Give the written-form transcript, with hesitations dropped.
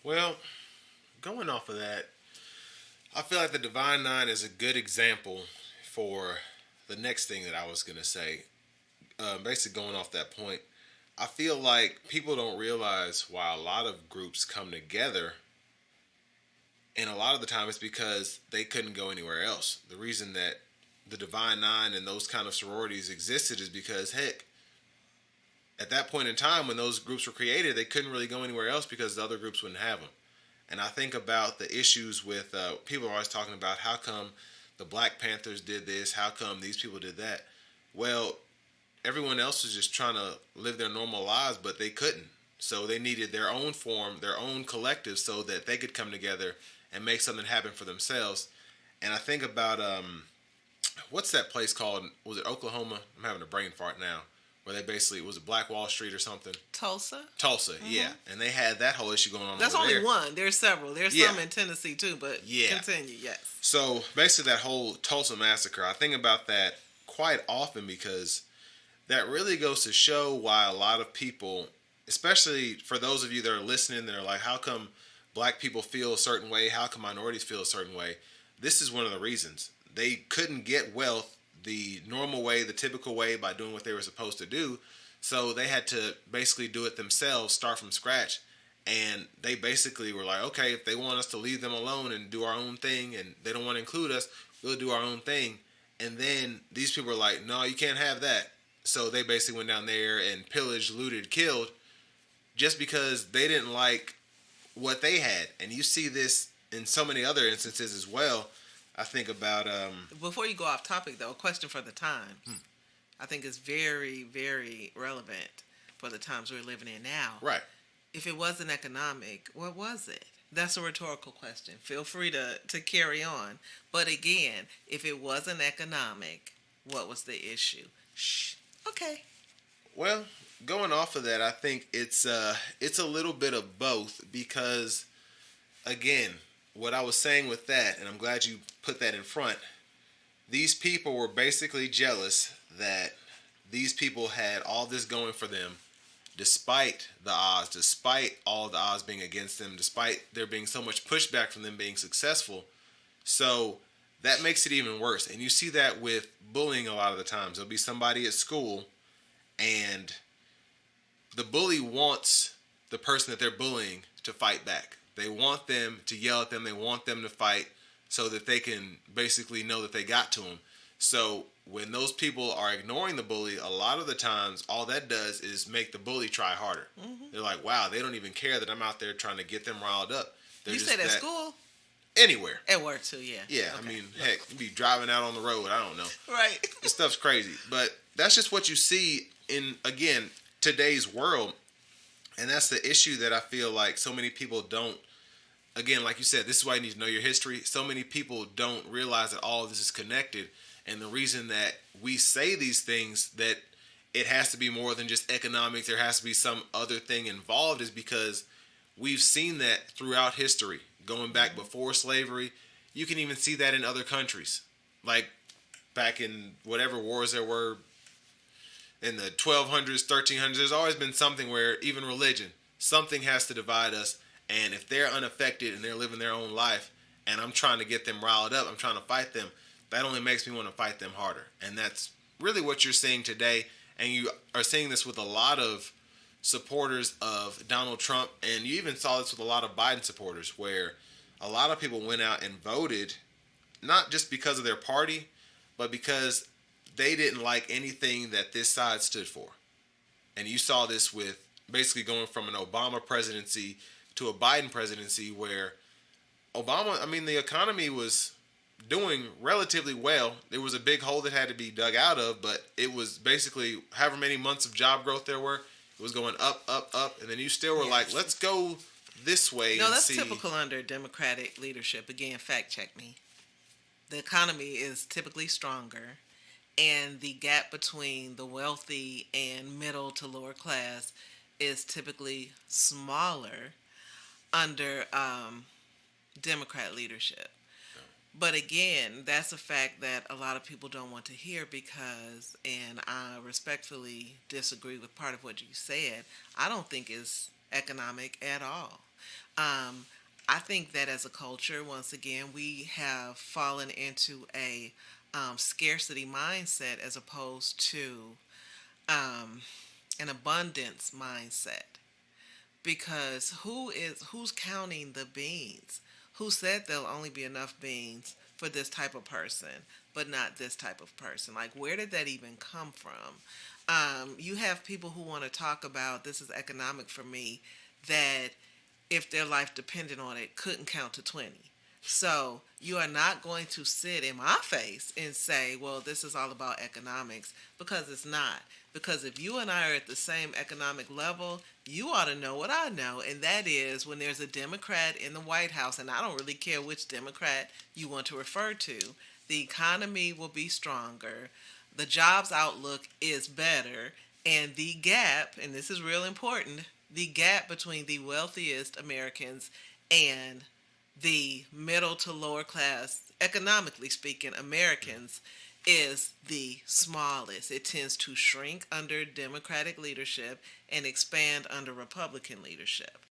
Well, going off of that, I feel like the Divine Nine is a good example for the next thing that I was going to say. Basically, going off that point, I feel like people don't realize why a lot of groups come together, and a lot of the time it's because they couldn't go anywhere else. The reason that the Divine Nine and those kind of sororities existed is because, heck, at that point in time when those groups were created, they couldn't really go anywhere else because the other groups wouldn't have them. And I think about the issues with people are always talking about how come the Black Panthers did this, how come these people did that. Well, everyone else was just trying to live their normal lives, but they couldn't. So they needed their own form, their own collective, so that they could come together and make something happen for themselves. And I think about what's that place called? Was it Oklahoma? I'm having a brain fart now. Where they basically, was it Black Wall Street or something? Tulsa. Tulsa, yeah. And they had that whole issue going on. That's over only there. one. There's several. There's some in Tennessee too, but continue. Yes. So basically, that whole Tulsa massacre, I think about that quite often because that really goes to show why a lot of people, especially for those of you that are listening, that are like, how come Black people feel a certain way? How come minorities feel a certain way? This is one of the reasons. They couldn't get wealth the normal way, the typical way, by doing what they were supposed to do. So they had to basically do it themselves, start from scratch. And they basically were like, okay, if they want us to leave them alone and do our own thing and they don't want to include us, we'll do our own thing. And then these people were like, no, you can't have that. So they basically went down there and pillaged, looted, killed just because they didn't like what they had. And you see this in so many other instances as well. I think about... Before you go off topic, though, a question for the time. I think it's very, very relevant for the times we're living in now. Right. If it wasn't economic, what was it? That's a rhetorical question. Feel free to carry on. But again, if it wasn't economic, what was the issue? Shh. Okay. Well, going off of that, I think it's a little bit of both because, again, what I was saying with that, and I'm glad you put that in front, these people were basically jealous that these people had all this going for them despite the odds, despite all the odds being against them, despite there being so much pushback from them being successful. So that makes it even worse. And you see that with bullying a lot of the times. There'll be somebody at school and the bully wants the person that they're bullying to fight back. They want them to yell at them. They want them to fight so that they can basically know that they got to them. So when those people are ignoring the bully, a lot of the times, all that does is make the bully try harder. Mm-hmm. They're like, wow, they don't even care that I'm out there trying to get them riled up. They're you said at school? Anywhere. At work too, yeah. Yeah, okay. I mean, heck, you be driving out on the road, I don't know. Right. This stuff's crazy. But that's just what you see in, again, today's world. And that's the issue that I feel like so many people don't. Again, like you said, this is why you need to know your history. So many people don't realize that all of this is connected. And the reason that we say these things, that it has to be more than just economics, there has to be some other thing involved, is because we've seen that throughout history. Going back before slavery, you can even see that in other countries. Like back in whatever wars there were in the 1200s, 1300s, there's always been something where even religion, something has to divide us. And if they're unaffected and they're living their own life and I'm trying to get them riled up, I'm trying to fight them, that only makes me want to fight them harder. And that's really what you're seeing today. And you are seeing this with a lot of supporters of Donald Trump. And you even saw this with a lot of Biden supporters, where a lot of people went out and voted, not just because of their party, but because they didn't like anything that this side stood for. And you saw this with basically going from an Obama presidency to a Biden presidency, where Obama, I mean, the economy was doing relatively well. There was a big hole that had to be dug out of, but it was basically however many months of job growth there were, it was going up, up, up, and then you still were like, let's go this way. No, that's typical under Democratic leadership. Again, fact check me. The economy is typically stronger, and the gap between the wealthy and middle to lower class is typically smaller under Democrat leadership. But again, that's a fact that a lot of people don't want to hear because, and I respectfully disagree with part of what you said, I don't think it's economic at all. I think that as a culture, once again, we have fallen into a scarcity mindset as opposed to um, an abundance mindset. Because who's counting the beans? Who said there'll only be enough beans for this type of person, but not this type of person? Like, where did that even come from? You have people who want to talk about this is economic for me, that if their life depended on it, couldn't count to 20. So you are not going to sit in my face and say, well, this is all about economics, because it's not. Because if you and I are at the same economic level, you ought to know what I know, and that is when there's a Democrat in the White House, and I don't really care which Democrat you want to refer to, the economy will be stronger, the jobs outlook is better, and the gap, and this is real important, the gap between the wealthiest Americans and the middle to lower class, economically speaking, Americans is the smallest. It tends to shrink under Democratic leadership and expand under Republican leadership.